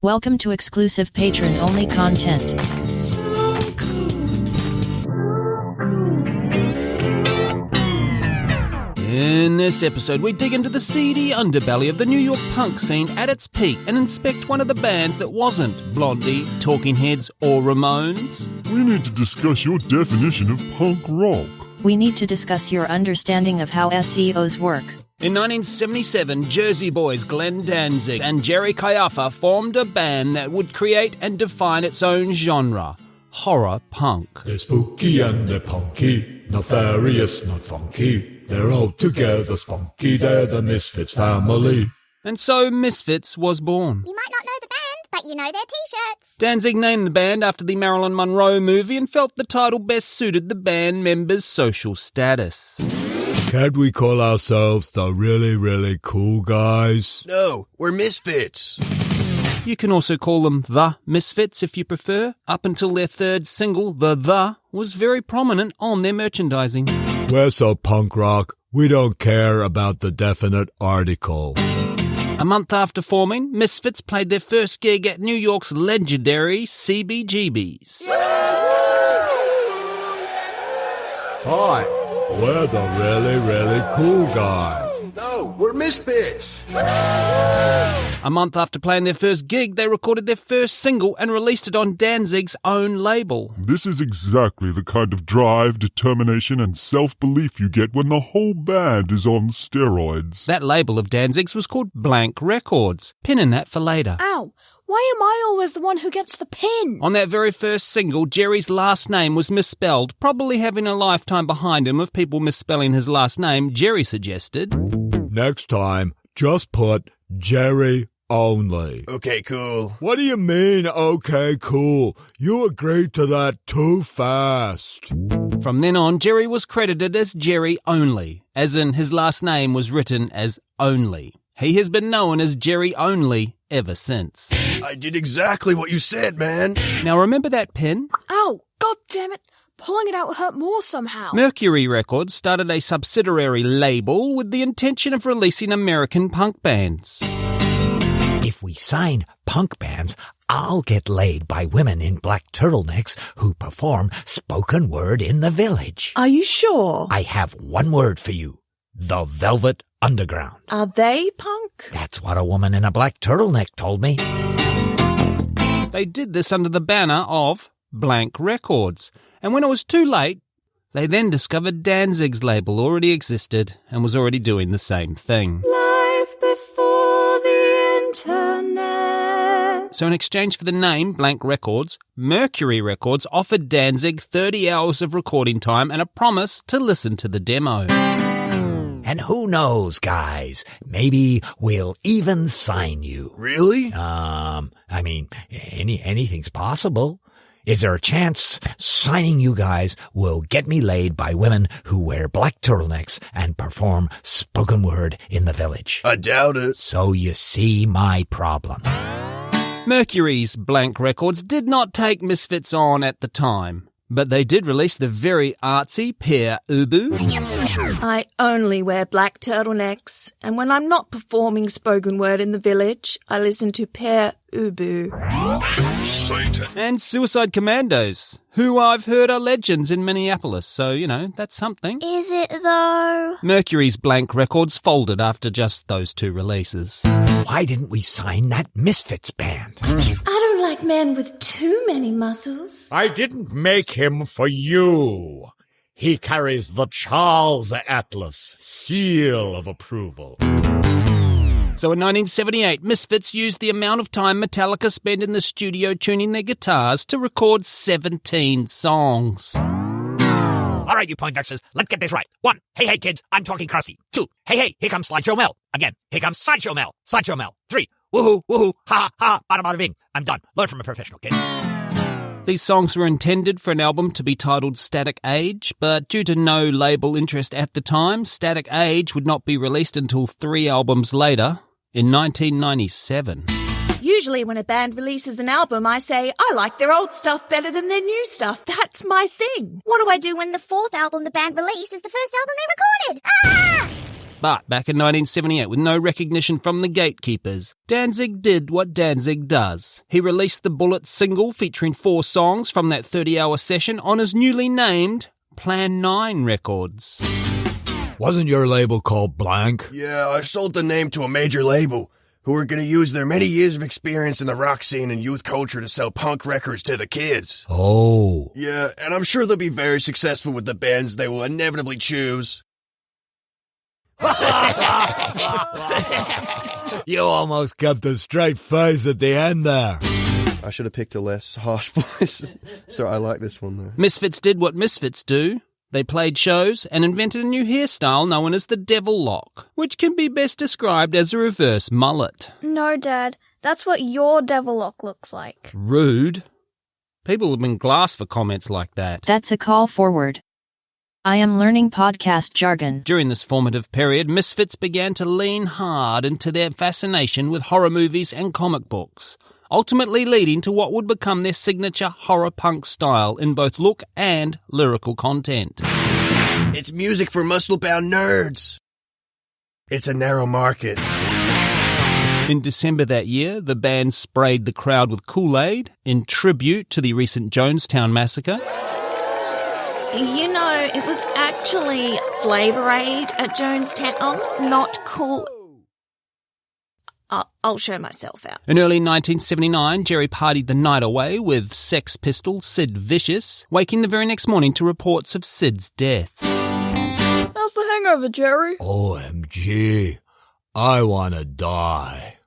Welcome to exclusive patron-only content. In this episode, we dig into the seedy underbelly of the New York punk scene at its peak and inspect one of the bands that wasn't Blondie, Talking Heads, or Ramones. We need to discuss your definition of punk rock. We need to discuss your understanding of how SEOs work. In 1977, Jersey boys Glenn Danzig and Jerry Caiafa formed a band that would create and define its own genre, horror punk. They're spooky and they're punky, nefarious, not funky. They're all together spunky, they're the Misfits family. And so Misfits was born. You might not know the band, but you know their t-shirts. Danzig named the band after the Marilyn Monroe movie and felt the title best suited the band members' social status. Can't we call ourselves the really, really cool guys? No, we're Misfits. You can also call them The Misfits if you prefer. Up until their third single, The was very prominent on their merchandising. We're so punk rock, we don't care about the definite article. A month after forming, Misfits played their first gig at New York's legendary CBGB's. Hi, we're the really, really cool guys. No, we're Misfits. A month after playing their first gig, they recorded their first single and released it on Danzig's own label. This is exactly the kind of drive, determination, and self-belief you get when the whole band is on steroids. That label of Danzig's was called Blank Records. Pin in that for later. Ow! Why am I always the one who gets the pin? On that very first single, Jerry's last name was misspelled, probably having a lifetime behind him of people misspelling his last name, Jerry suggested. Next time, just put Jerry only. Okay, cool. What do you mean, okay, cool? You agreed to that too fast. From then on, Jerry was credited as Jerry Only, as in his last name was written as Only. He has been known as Jerry Only ever since. I did exactly what you said, man. Now remember that pen? Ow! God damn it! Pulling it out hurt more somehow. Mercury Records started a subsidiary label with the intention of releasing American punk bands. If we sign punk bands, I'll get laid by women in black turtlenecks who perform spoken word in the village. Are you sure? I have one word for you. The Velvet Underground. Are they punk? That's what a woman in a black turtleneck told me. They did this under the banner of Blank Records. And when it was too late, they then discovered Danzig's label already existed and was already doing the same thing. Life before the internet. So in exchange for the name Blank Records, Mercury Records offered Danzig 30 hours of recording time and a promise to listen to the demo. And who knows, guys, maybe we'll even sign you. Really? Anything's possible. Is there a chance signing you guys will get me laid by women who wear black turtlenecks and perform spoken word in the village? I doubt it. So you see my problem. Mercury's Blank Records did not take Misfits on at the time, but they did release the very artsy Peer Ubu. I only wear black turtlenecks, and when I'm not performing spoken word in the village, I listen to Peer Ubu. And Suicide Commandos, who I've heard are legends in Minneapolis, so, that's something. Is it though? Mercury's Blank Records folded after just those two releases. Why didn't we sign that Misfits band? I don't like men with too many muscles. I didn't make him for you. He carries the Charles Atlas seal of approval. So in 1978, Misfits used the amount of time Metallica spent in the studio tuning their guitars to record 17 songs. All right, you Poindexters, let's get this right. 1, hey, kids, I'm talking crusty. 2, hey, here comes Slideshow Mel. Again, here comes Sideshow Mel. 3, woohoo, ha, bada, bing. I'm done. Learn from a professional, kid. These songs were intended for an album to be titled Static Age, but due to no label interest at the time, Static Age would not be released until 3 albums later, in 1997. Usually when a band releases an album, I say, I like their old stuff better than their new stuff. That's my thing. What do I do when the fourth album the band released is the first album they recorded? Ah! But back in 1978, with no recognition from the gatekeepers, Danzig did what Danzig does. He released the Bullet single featuring 4 songs from that 30-hour session on his newly named Plan 9 Records. Wasn't your label called Blank? Yeah, I sold the name to a major label who are going to use their many years of experience in the rock scene and youth culture to sell punk records to the kids. Oh. Yeah, and I'm sure they'll be very successful with the bands they will inevitably choose. You almost kept a straight face at the end there. I should have picked a less harsh voice. So I like this one, though. Misfits did what Misfits do. They played shows and invented a new hairstyle known as the devilock, which can be best described as a reverse mullet. No, Dad. That's what your devilock looks like. Rude. People have been glass for comments like that. That's a call forward. I am learning podcast jargon. During this formative period, Misfits began to lean hard into their fascination with horror movies and comic books, ultimately leading to what would become their signature horror punk style in both look and lyrical content. It's music for muscle-bound nerds. It's a narrow market. In December that year, the band sprayed the crowd with Kool-Aid in tribute to the recent Jonestown massacre. You know, it was actually Flavor Aid at Jonestown, not cool. I'll show myself out. In early 1979, Jerry partied the night away with Sex Pistol Sid Vicious, waking the very next morning to reports of Sid's death. How's the hangover, Jerry? OMG. I want to die.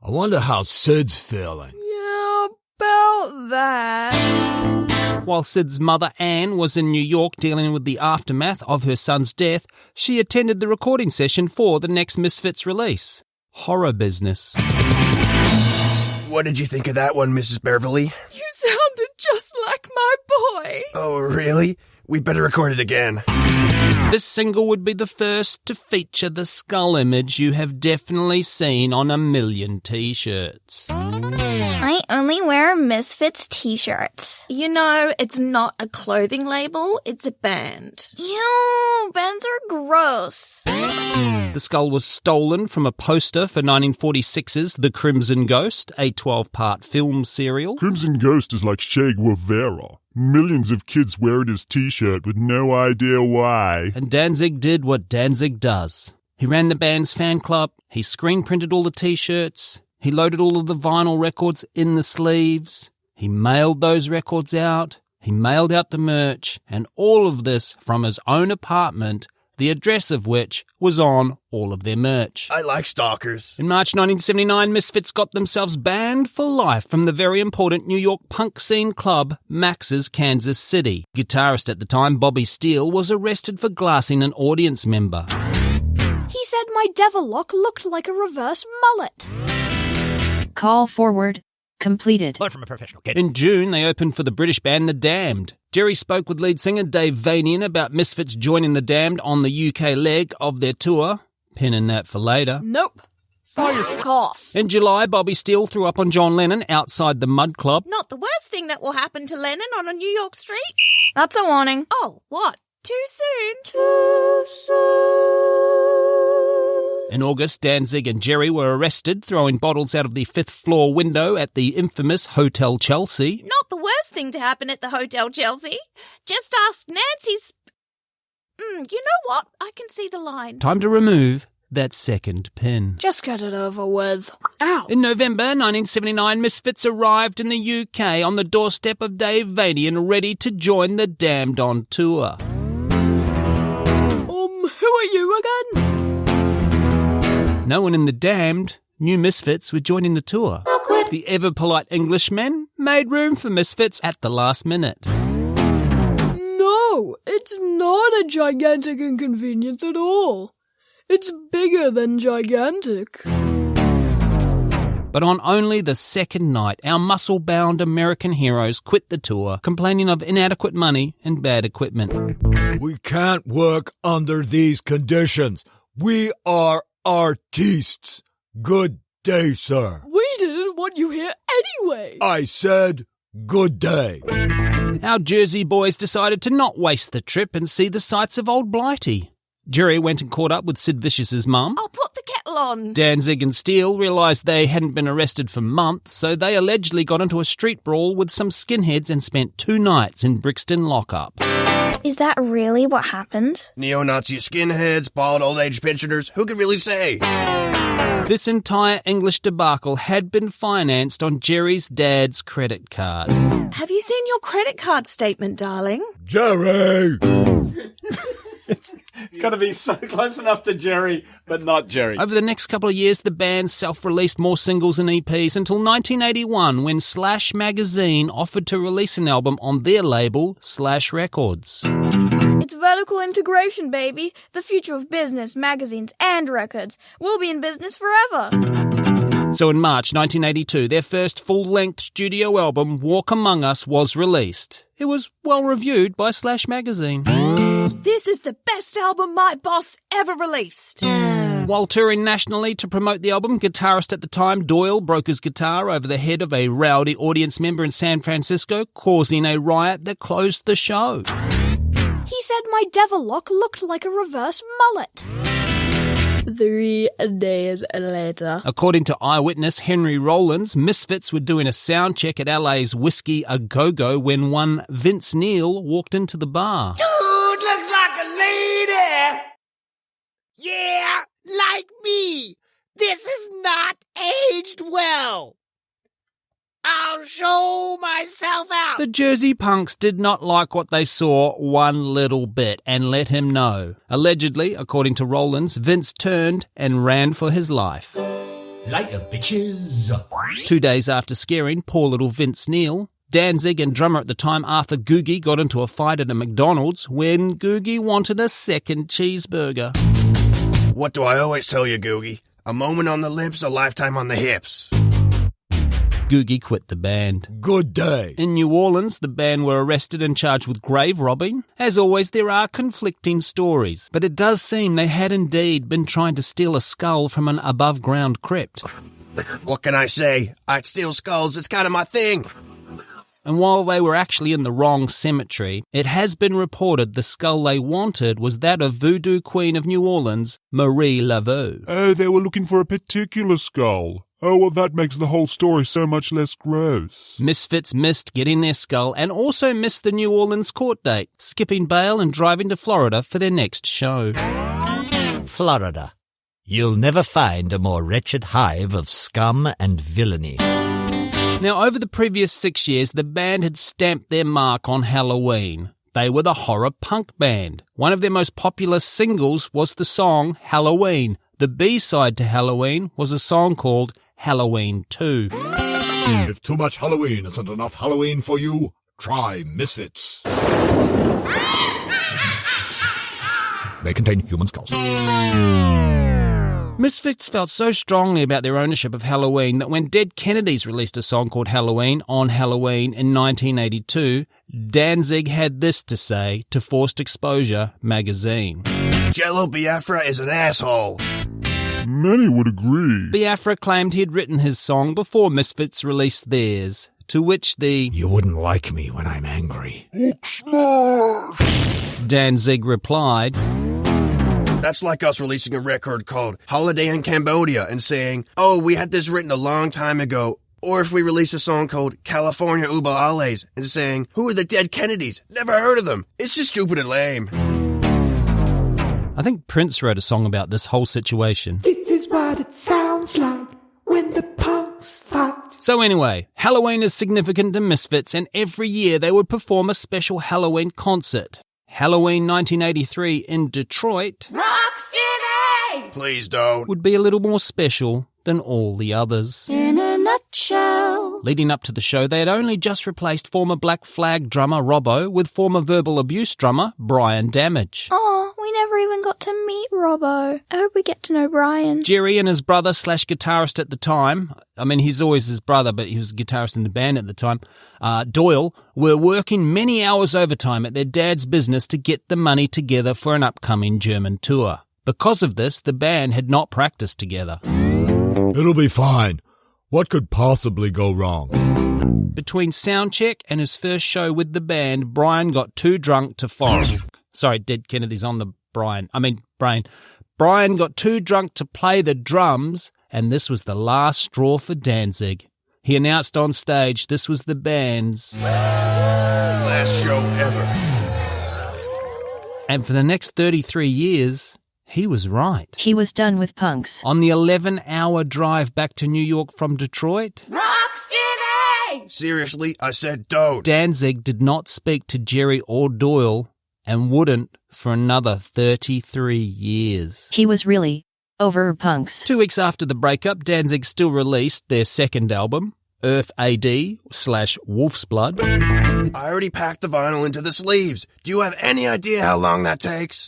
I wonder how Sid's feeling. Yeah, about that. While Sid's mother, Anne, was in New York dealing with the aftermath of her son's death, she attended the recording session for the next Misfits release. Horror Business. What did you think of that one, Mrs. Beverly? You sounded just like my boy. Oh, really? We better record it again. This single would be the first to feature the skull image you have definitely seen on a million t-shirts. I only wear Misfits t-shirts. You know, it's not a clothing label, it's a band. Ew, bands are gross. The skull was stolen from a poster for 1946's The Crimson Ghost, a 12-part film serial. Crimson Ghost is like Che Guevara. Millions of kids wear it as t-shirt with no idea why. And Danzig did what Danzig does. He ran the band's fan club, he screen printed all the t-shirts, he loaded all of the vinyl records in the sleeves, he mailed those records out, he mailed out the merch, and all of this from his own apartment, the address of which was on all of their merch. I like stalkers. In March 1979, Misfits got themselves banned for life from the very important New York punk scene club, Max's Kansas City. Guitarist at the time, Bobby Steele, was arrested for glassing an audience member. He said my devilock looked like a reverse mullet. Call forward. Completed. Learn from a professional, kid. In June, they opened for the British band The Damned. Jerry spoke with lead singer Dave Vanian about Misfits joining The Damned on the UK leg of their tour. Pinning that for later. Nope. Fuck off. In July, Bobby Steele threw up on John Lennon outside the Mud Club. Not the worst thing that will happen to Lennon on a New York street. That's a warning. Oh, what? Too soon? Too soon. In August, Danzig and Jerry were arrested throwing bottles out of the 5th floor window at the infamous Hotel Chelsea. Not the worst thing to happen at the Hotel Chelsea. Just ask Nancy's... you know what? I can see the line. Time to remove that second pin. Just get it over with. Ow. In November 1979, Misfits arrived in the UK on the doorstep of Dave Vanian, ready to join The Damned on tour. Who are you again? No one in The Damned knew Misfits were joining the tour. The ever-polite Englishmen made room for Misfits at the last minute. No, it's not a gigantic inconvenience at all. It's bigger than gigantic. But on only the second night, our muscle-bound American heroes quit the tour, complaining of inadequate money and bad equipment. We can't work under these conditions. We are artistes. Good day, sir. We didn't want you here anyway. I said good day. Our Jersey boys decided to not waste the trip and see the sights of Old Blighty. Jerry went and caught up with Sid Vicious's mum. I'll put the kettle on. Danzig and Steele realised they hadn't been arrested for months, so they allegedly got into a street brawl with some skinheads and spent 2 nights in Brixton lockup. Is that really what happened? Neo-Nazi skinheads, bald old-age pensioners, who can really say? This entire English debacle had been financed on Jerry's dad's credit card. Have you seen your credit card statement, darling? Jerry! It's got to be so close enough to Jerry, but not Jerry. Over the next couple of years, the band self-released more singles and EPs until 1981, when Slash magazine offered to release an album on their label, Slash Records. It's vertical integration, baby. The future of business, magazines, and records. We'll be in business forever. So in March 1982, their first full-length studio album, Walk Among Us, was released. It was well-reviewed by Slash magazine. This is the best album my boss ever released. While touring nationally to promote the album, guitarist at the time Doyle broke his guitar over the head of a rowdy audience member in San Francisco, causing a riot that closed the show. He said my devilock looked like a reverse mullet. 3 days later. According to eyewitness Henry Rollins, Misfits were doing a sound check at LA's Whiskey A Go-Go when one Vince Neil walked into the bar. Dude looks like a lady. Yeah, like me. This is not aged well. I'll show myself out. The Jersey punks did not like what they saw one little bit and let him know. Allegedly, according to Rollins, Vince turned and ran for his life. Later, bitches. 2 days after scaring poor little Vince Neil, Danzig and drummer at the time Arthur Googie got into a fight at a McDonald's when Googie wanted a second cheeseburger. What do I always tell you, Googie? A moment on the lips, a lifetime on the hips. Googie quit the band. Good day. In New Orleans, the band were arrested and charged with grave robbing. As always, there are conflicting stories, but it does seem they had indeed been trying to steal a skull from an above-ground crypt. What can I say? I steal skulls, it's kind of my thing. And while they were actually in the wrong cemetery, it has been reported the skull they wanted was that of voodoo queen of New Orleans, Marie Laveau. Oh, they were looking for a particular skull. Oh, well, that makes the whole story so much less gross. Misfits missed getting their skull and also missed the New Orleans court date, skipping bail and driving to Florida for their next show. Florida. You'll never find a more wretched hive of scum and villainy. Now, over the previous 6 years, the band had stamped their mark on Halloween. They were the horror punk band. One of their most popular singles was the song Halloween. The B-side to Halloween was a song called Halloween 2. If too much Halloween isn't enough Halloween for you, try Misfits. They contain human skulls. Misfits felt so strongly about their ownership of Halloween that when Dead Kennedys released a song called Halloween on Halloween in 1982, Danzig had this to say to Forced Exposure magazine. Jello Biafra is an asshole. Many would agree. Biafra claimed he had written his song before Misfits released theirs, to which the You wouldn't like me when I'm angry. Danzig replied, That's like us releasing a record called Holiday in Cambodia and saying, oh, we had this written a long time ago. Or if we release a song called California Uba Ales and saying, who are the Dead Kennedys? Never heard of them. It's just stupid and lame. I think Prince wrote a song about this whole situation. This is what it sounds like when the punks fight. So anyway, Halloween is significant to Misfits, and every year they would perform a special Halloween concert. Halloween 1983 in Detroit Rock City! Please don't. would be a little more special than all the others. In a nutshell. Leading up to the show, they had only just replaced former Black Flag drummer Robbo with former Verbal Abuse drummer Brian Damage. Oh, we never even got to meet Robbo. I hope we get to know Brian. Jerry and his brother / guitarist at the time, I mean, he's always his brother, but he was a guitarist in the band at the time, Doyle, were working many hours overtime at their dad's business to get the money together for an upcoming German tour. Because of this, the band had not practiced together. It'll be fine. What could possibly go wrong? Between soundcheck and his first show with the band, Brian got too drunk to funk. Sorry, Dead Kennedys on the Brian. I mean, Brian got too drunk to play the drums, and this was the last straw for Danzig. He announced on stage this was the band's last show ever. And for the next 33 years, he was right. He was done with punks. On the 11-hour drive back to New York from Detroit, Rock City! Seriously, I said don't. Danzig did not speak to Jerry or Doyle and wouldn't for another 33 years. He was really over punks. 2 weeks after the breakup, Danzig still released their second album, Earth AD/Wolf's Blood. I already packed the vinyl into the sleeves. Do you have any idea how long that takes?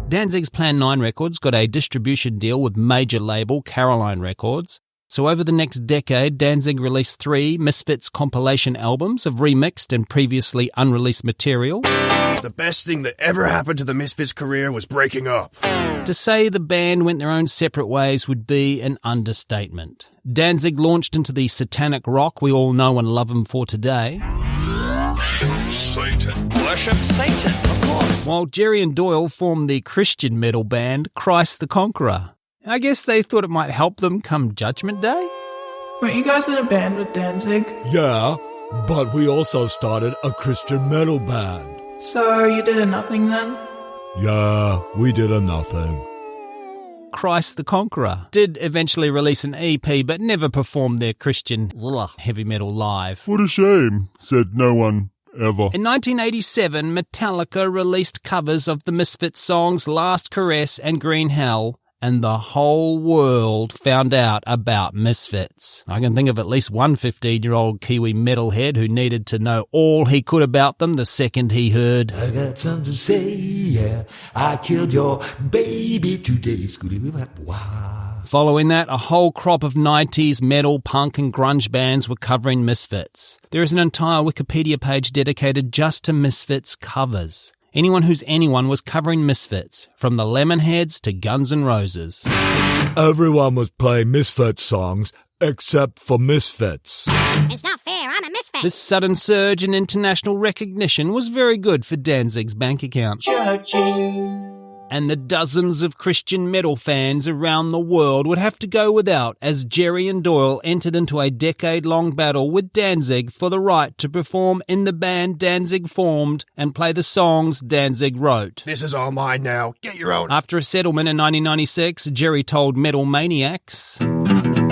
Danzig's Plan 9 Records got a distribution deal with major label Caroline Records. So over the next decade, Danzig released 3 Misfits compilation albums of remixed and previously unreleased material. The best thing that ever happened to the Misfits' career was breaking up. To say the band went their own separate ways would be an understatement. Danzig launched into the satanic rock we all know and love him for today. Satan. Worship Satan, of course. While Jerry and Doyle formed the Christian metal band Christ the Conqueror. I guess they thought it might help them come Judgment Day? Weren't you guys in a band with Danzig? Yeah, but we also started a Christian metal band. So you did a nothing then? Yeah, we did a nothing. Christ the Conqueror did eventually release an EP but never performed their Christian heavy metal live. What a shame, said no one ever. In 1987, Metallica released covers of the Misfits songs Last Caress and Green Hell, and the whole world found out about Misfits. I can think of at least one 15-year-old Kiwi metalhead who needed to know all he could about them the second he heard, I got something to say, yeah. I killed your baby today. Wow. Following that, a whole crop of 90s metal, punk and grunge bands were covering Misfits. There is an entire Wikipedia page dedicated just to Misfits covers. Anyone who's anyone was covering Misfits, from the Lemonheads to Guns N' Roses. Everyone was playing Misfits songs except for Misfits. It's not fair, I'm a misfit. This sudden surge in international recognition was very good for Danzig's bank account. Churchy. And the dozens of Christian metal fans around the world would have to go without as Jerry and Doyle entered into a decade-long battle with Danzig for the right to perform in the band Danzig formed and play the songs Danzig wrote. This is all mine now. Get your own. After a settlement in 1996, Jerry told Metal Maniacs,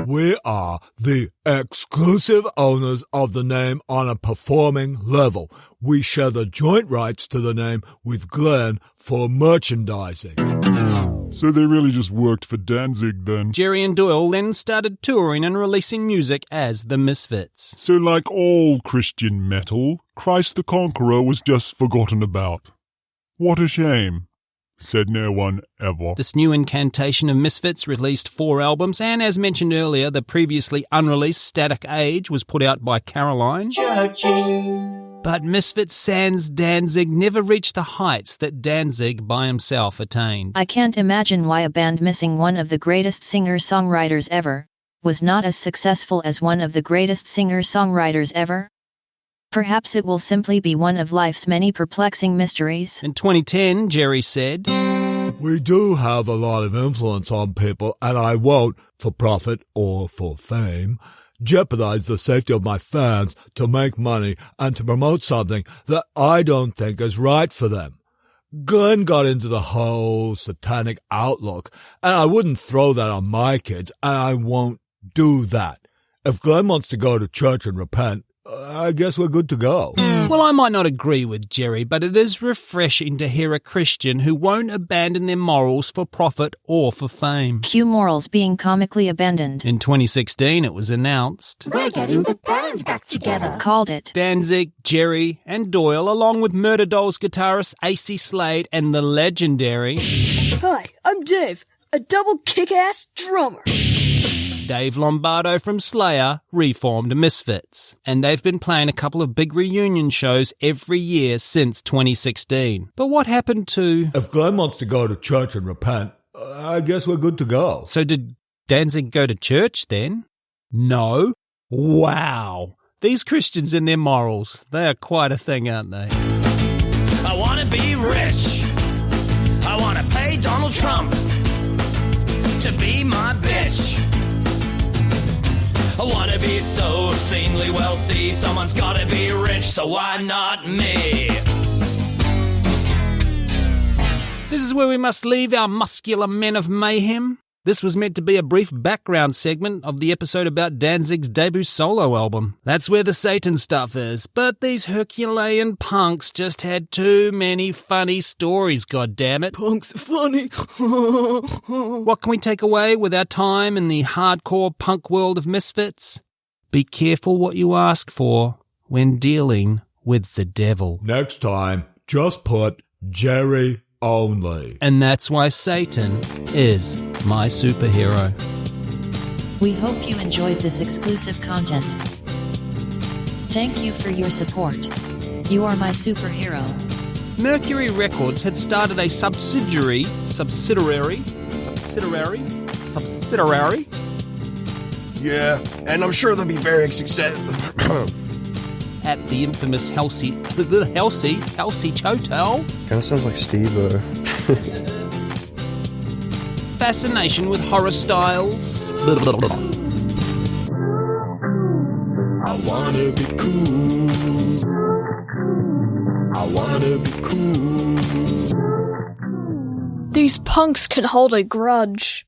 We are the exclusive owners of the name on a performing level. We share the joint rights to the name with Glenn for merchandising. So they really just worked for Danzig then. Jerry and Doyle then started touring and releasing music as the Misfits. So like all Christian metal, Christ the Conqueror was just forgotten about. What a shame, said no one ever. This new incantation of Misfits released 4 albums, and as mentioned earlier, the previously unreleased Static Age was put out by Caroline. Churchy. But Misfits sans Danzig never reached the heights that Danzig by himself attained. I can't imagine why a band missing one of the greatest singer-songwriters ever was not as successful as one of the greatest singer-songwriters ever. Perhaps it will simply be one of life's many perplexing mysteries. In 2010, Jerry said, We do have a lot of influence on people, and I won't, for profit or for fame, jeopardize the safety of my fans to make money and to promote something that I don't think is right for them. Glenn got into the whole satanic outlook, and I wouldn't throw that on my kids, and I won't do that. If Glenn wants to go to church and repent, I guess we're good to go. Well, I might not agree with Jerry, but it is refreshing to hear a Christian who won't abandon their morals for profit or for fame. Cue morals being comically abandoned. In 2016, it was announced, We're getting the bands back together. Called it. Danzig, Jerry, and Doyle, along with Murder Dolls guitarist AC Slade and the legendary Hi, I'm Dave, a double kick-ass drummer. Dave Lombardo from Slayer, reformed Misfits, and they've been playing a couple of big reunion shows every year since 2016. But what happened to... If Glenn wants to go to church and repent, I guess we're good to go. So did Danzig go to church then? No. Wow. These Christians and their morals, they are quite a thing, aren't they? I want to be rich. I want to Donald Trump to be my bitch. I wanna be so obscenely wealthy, someone's gotta be rich, so why not me? This is where we must leave our muscular men of mayhem. This was meant to be a brief background segment of the episode about Danzig's debut solo album. That's where the Satan stuff is, but these Herculean punks just had too many funny stories, goddammit. Punks are funny. What can we take away with our time in the hardcore punk world of Misfits? Be careful what you ask for when dealing with the devil. Next time, just put Jerry only. And that's why Satan is my superhero. We hope you enjoyed this exclusive content. Thank you for your support. You are my superhero. Mercury Records had started a subsidiary. Yeah, and I'm sure they'll be very successful. At the infamous Halsey Hotel. Kinda sounds like Steve-O. Fascination with horror styles. I wanna be cool. I wanna be cool. These punks can hold a grudge.